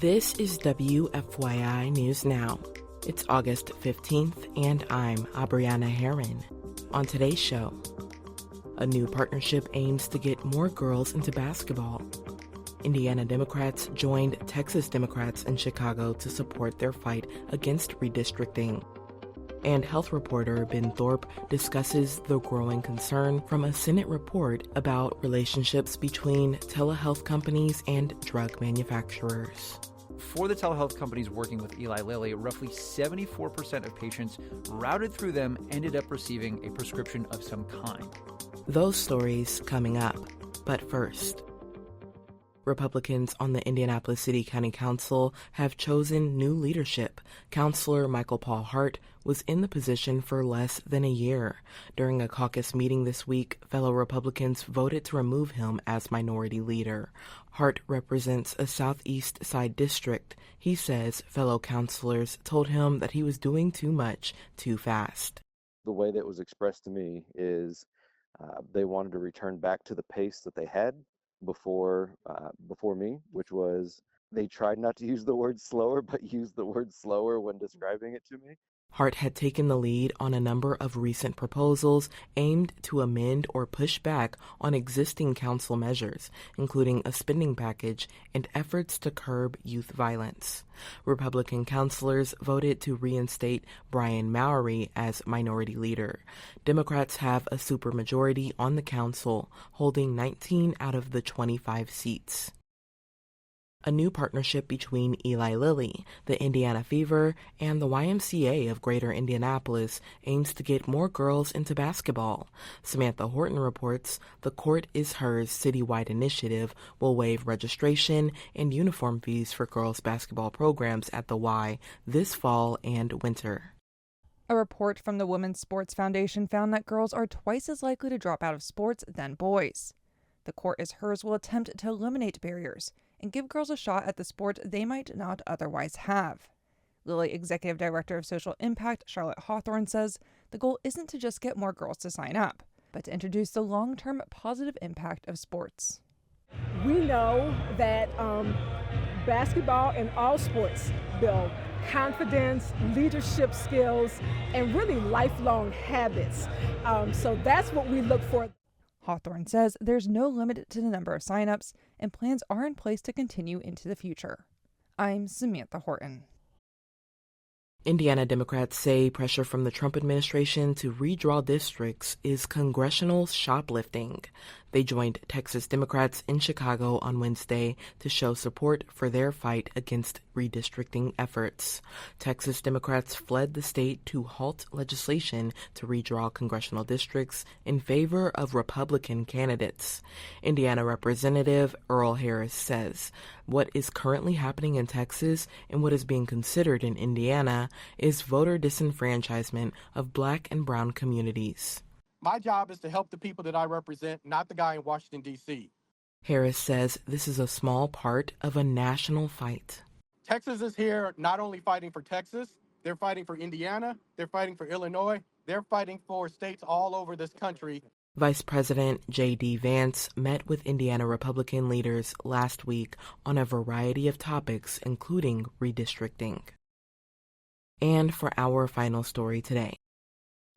This is WFYI News Now. It's August 15th, and I'm Abriana Herron. On today's show, a new partnership aims to get more girls into basketball. Indiana Democrats joined Texas Democrats in Chicago to support their fight against redistricting. And health reporter Ben Thorpe discusses the growing concern from a Senate report about relationships between telehealth companies and drug manufacturers. For the telehealth companies working with Eli Lilly, roughly 74% of patients routed through them ended up receiving a prescription of some kind. Those stories coming up. But first, Republicans on the Indianapolis City-County Council have chosen new leadership. Councilor Michael Paul Hart was in the position for less than a year. During a caucus meeting this week, fellow Republicans voted to remove him as minority leader. Hart represents a southeast side district. He says fellow councilors told him that he was doing too much too fast. The way that was expressed to me is they wanted to return back to the pace that they had before me, which was they tried not to use the word slower, but used the word slower when describing it to me. Hart had taken the lead on a number of recent proposals aimed to amend or push back on existing council measures, including a spending package and efforts to curb youth violence. Republican councilors voted to reinstate Brian Mowry as minority leader. Democrats have a supermajority on the council, holding 19 out of the 25 seats. A new partnership between Eli Lilly, the Indiana Fever, and the YMCA of Greater Indianapolis aims to get more girls into basketball. Samantha Horton reports the Court is Hers citywide initiative will waive registration and uniform fees for girls' basketball programs at the Y this fall and winter. A report from the Women's Sports Foundation found that girls are twice as likely to drop out of sports than boys. The Court is Hers will attempt to eliminate barriers and give girls a shot at the sport they might not otherwise have. Lilly Executive Director of Social Impact Charlotte Hawthorne says the goal isn't to just get more girls to sign up, but to introduce the long-term positive impact of sports. We know that basketball and all sports build confidence, leadership skills, and really lifelong habits. So that's what we look for. Hawthorne says there's no limit to the number of signups, and plans are in place to continue into the future. I'm Samantha Horton. Indiana Democrats say pressure from the Trump administration to redraw districts is congressional shoplifting. They joined Texas Democrats in Chicago on Wednesday to show support for their fight against redistricting efforts. Texas Democrats fled the state to halt legislation to redraw congressional districts in favor of Republican candidates. Indiana Representative Earl Harris says what is currently happening in Texas and what is being considered in Indiana is voter disenfranchisement of Black and brown communities. My job is to help the people that I represent, not the guy in Washington, D.C. Harris says this is a small part of a national fight. Texas is here not only fighting for Texas, they're fighting for Indiana, they're fighting for Illinois, they're fighting for states all over this country. Vice President J.D. Vance met with Indiana Republican leaders last week on a variety of topics, including redistricting. And for our final story today,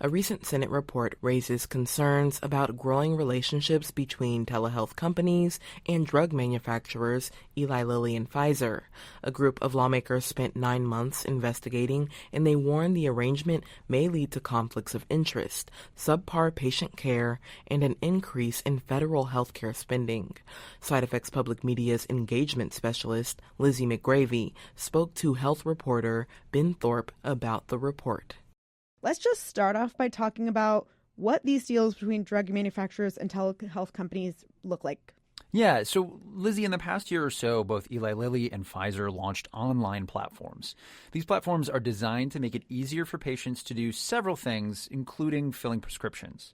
a recent Senate report raises concerns about growing relationships between telehealth companies and drug manufacturers Eli Lilly and Pfizer. A group of lawmakers spent 9 months investigating, and they warn the arrangement may lead to conflicts of interest, subpar patient care, and an increase in federal health care spending. Side Effects Public Media's engagement specialist, Lizzie McGravy, spoke to health reporter Ben Thorpe about the report. Let's just start off by talking about what these deals between drug manufacturers and telehealth companies look like. Yeah, so Lizzie, in the past year or so, both Eli Lilly and Pfizer launched online platforms. These platforms are designed to make it easier for patients to do several things, including filling prescriptions.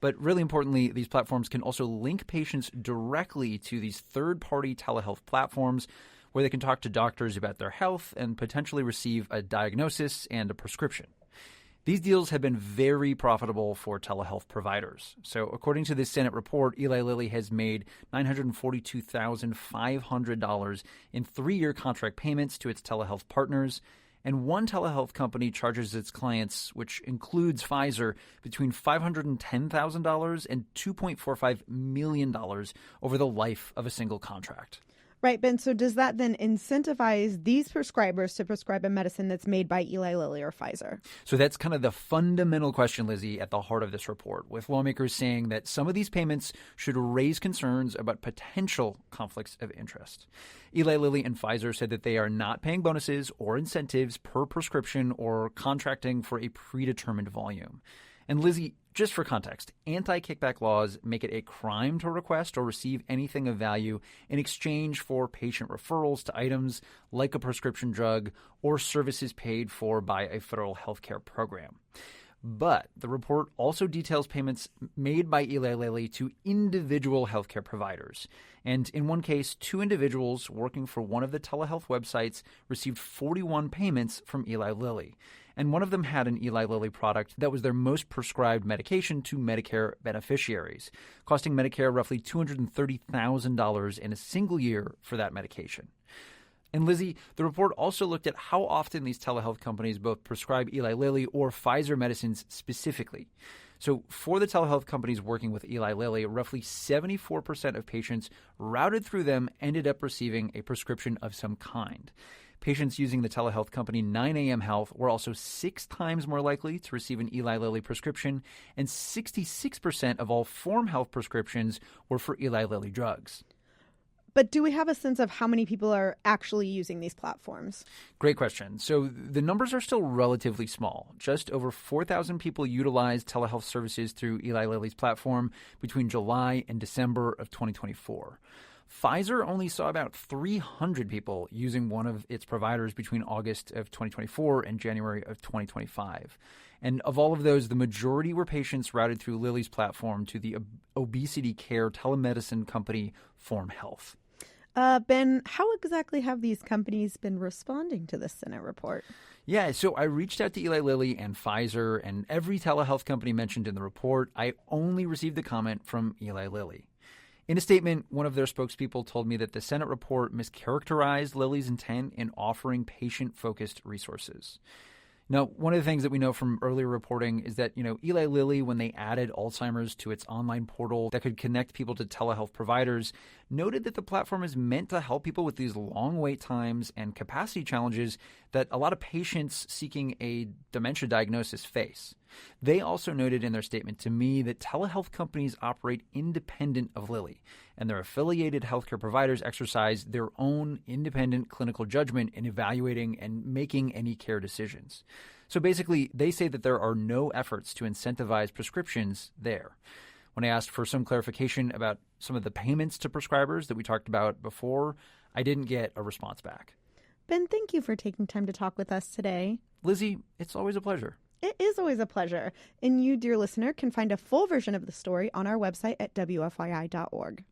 But really importantly, these platforms can also link patients directly to these third-party telehealth platforms where they can talk to doctors about their health and potentially receive a diagnosis and a prescription. These deals have been very profitable for telehealth providers. So according to this Senate report, Eli Lilly has made $942,500 in 3-year contract payments to its telehealth partners. And one telehealth company charges its clients, which includes Pfizer, between $510,000 and $2.45 million over the life of a single contract. Right, Ben. So does that then incentivize these prescribers to prescribe a medicine that's made by Eli Lilly or Pfizer? So that's kind of the fundamental question, Lizzie, at the heart of this report, with lawmakers saying that some of these payments should raise concerns about potential conflicts of interest. Eli Lilly and Pfizer said that they are not paying bonuses or incentives per prescription or contracting for a predetermined volume. And Lizzie, just for context, anti-kickback laws make it a crime to request or receive anything of value in exchange for patient referrals to items like a prescription drug or services paid for by a federal healthcare program. But the report also details payments made by Eli Lilly to individual healthcare providers. And in one case, 2 individuals working for one of the telehealth websites received 41 payments from Eli Lilly. And one of them had an Eli Lilly product that was their most prescribed medication to Medicare beneficiaries, costing Medicare roughly $230,000 in a single year for that medication. And Lizzie, the report also looked at how often these telehealth companies both prescribe Eli Lilly or Pfizer medicines specifically. So for the telehealth companies working with Eli Lilly, roughly 74% of patients routed through them ended up receiving a prescription of some kind. Patients using the telehealth company 9am Health were also 6 times more likely to receive an Eli Lilly prescription, and 66% of all Form Health prescriptions were for Eli Lilly drugs. But do we have a sense of how many people are actually using these platforms? Great question. So the numbers are still relatively small. Just over 4,000 people utilized telehealth services through Eli Lilly's platform between July and December of 2024. Pfizer only saw about 300 people using one of its providers between August of 2024 and January of 2025. And of all of those, the majority were patients routed through Lilly's platform to the obesity care telemedicine company Form Health. Ben, how exactly have these companies been responding to this Senate report? Yeah, so I reached out to Eli Lilly and Pfizer, and every telehealth company mentioned in the report, I only received a comment from Eli Lilly. In a statement, one of their spokespeople told me that the Senate report mischaracterized Lilly's intent in offering patient-focused resources. Now, one of the things that we know from earlier reporting is that, Eli Lilly, when they added Alzheimer's to its online portal that could connect people to telehealth providers, noted that the platform is meant to help people with these long wait times and capacity challenges that a lot of patients seeking a dementia diagnosis face. They also noted in their statement to me that telehealth companies operate independent of Lilly, and their affiliated healthcare providers exercise their own independent clinical judgment in evaluating and making any care decisions. So basically, they say that there are no efforts to incentivize prescriptions there. When I asked for some clarification about some of the payments to prescribers that we talked about before, I didn't get a response back. Ben, thank you for taking time to talk with us today. Lizzie, it's always a pleasure. It is always a pleasure. And you, dear listener, can find a full version of the story on our website at WFYI.org.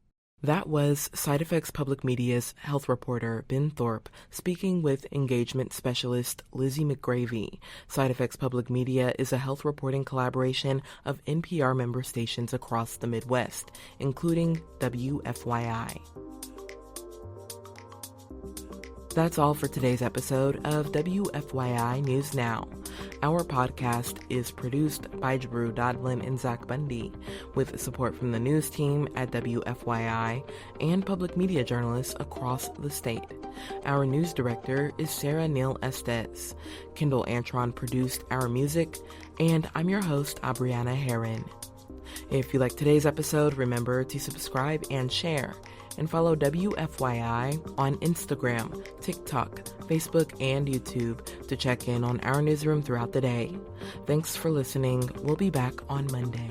That was Side Effects Public Media's health reporter Ben Thorpe speaking with engagement specialist Lizzie McGravy. Side Effects Public Media is a health reporting collaboration of NPR member stations across the Midwest, including WFYI. That's all for today's episode of WFYI News Now. Our podcast is produced by Drew Daudelin and Zach Bundy, with support from the news team at WFYI and public media journalists across the state. Our news director is Sarah Neal-Estes. Kendall Antron produced our music, and I'm your host, Abriana Herron. If you like today's episode, remember to subscribe and share. And follow WFYI on Instagram, TikTok, Facebook, and YouTube to check in on our newsroom throughout the day. Thanks for listening. We'll be back on Monday.